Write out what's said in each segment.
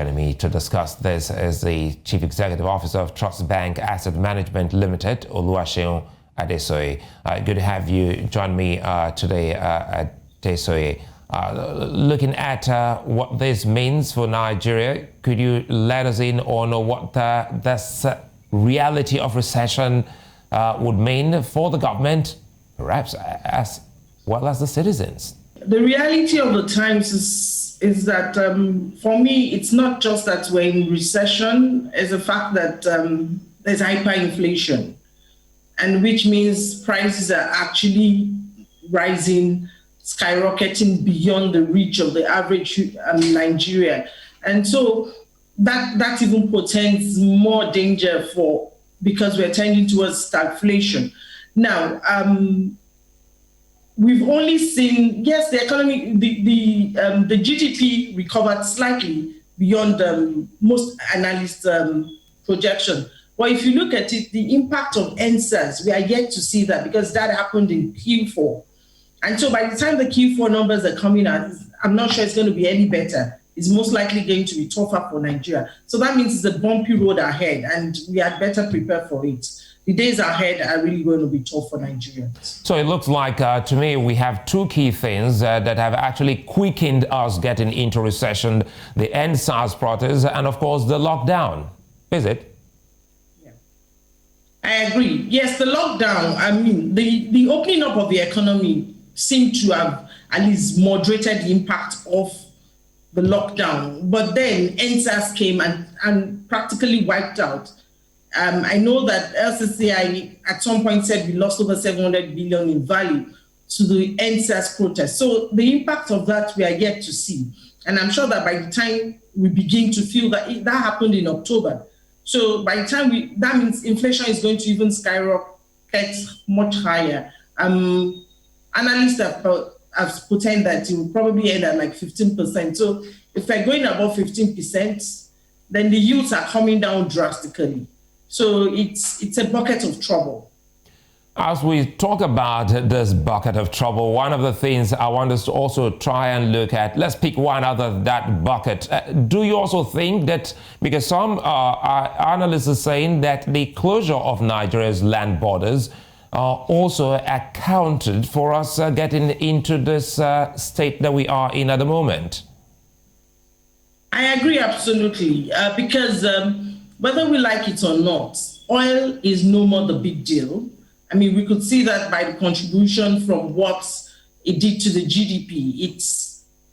Joining me to discuss this is the Chief Executive Officer of TrustBanc Asset Management Limited, Oluwaseun Adesoye. Good to have you join me today, Adesoye. Looking at what this means for Nigeria, could you let us in on what this reality of recession would mean for the government, perhaps as well as the citizens? The reality of the times is that for me, it's not just that we're in recession, it's the fact that there's hyperinflation, and which means prices are actually rising, skyrocketing beyond the reach of the average Nigeria. And so that even portends more danger because we're tending towards stagflation. Now, we've only seen, yes, the economy, the GDP recovered slightly beyond most analysts' projection. But if you look at it, the impact of NSAS, we are yet to see that because that happened in Q4. And so by the time the Q4 numbers are coming out, I'm not sure it's going to be any better. It's most likely going to be tougher for Nigeria. So that means it's a bumpy road ahead, and we had better prepare for it. The days ahead are really going to be tough for Nigerians. So it looks like, to me, we have two key things that have actually quickened us getting into recession: the NSAS protest and, of course, the lockdown. Is it? Yeah, I agree. Yes, the lockdown, I mean, the opening up of the economy seemed to have at least moderated the impact of the lockdown. But then NSAS came and practically wiped out. I know that LCCI at some point said we lost over 700 billion in value to the NSAS protest. So the impact of that we are yet to see. And I'm sure that by the time we begin to feel that that happened in October. So by the time that means inflation is going to even skyrocket much higher. Analysts have pretended that it will probably end at like 15%. So if we're going above 15%, then the yields are coming down drastically. So it's a bucket of trouble. As we talk about this bucket of trouble, one of the things I want us to also try and look at, let's pick one out of that bucket. Do you also think that, because some analysts are saying that the closure of Nigeria's land borders also accounted for us getting into this state that we are in at the moment? I agree absolutely, because whether we like it or not, oil is no more the big deal. I mean, we could see that by the contribution from what it did to the GDP.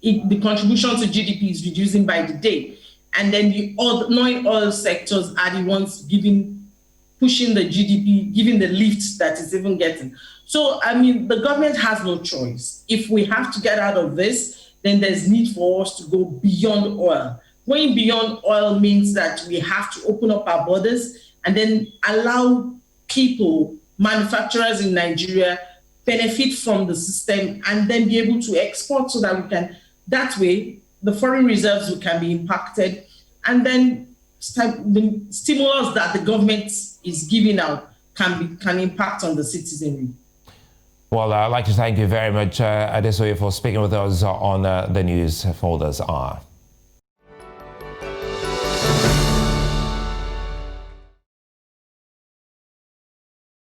The contribution to GDP is reducing by the day. And then the non-oil sectors are the ones pushing the GDP, giving the lift that it's even getting. So, I mean, the government has no choice. If we have to get out of this, then there's need for us to go beyond oil. Going beyond oil means that we have to open up our borders and then allow people, manufacturers in Nigeria, benefit from the system and then be able to export so that we can, that way, the foreign reserves can be impacted, and then the stimulus that the government is giving out can impact on the citizenry. Well, I'd like to thank you very much, Adesoye, for speaking with us on the news for this hour.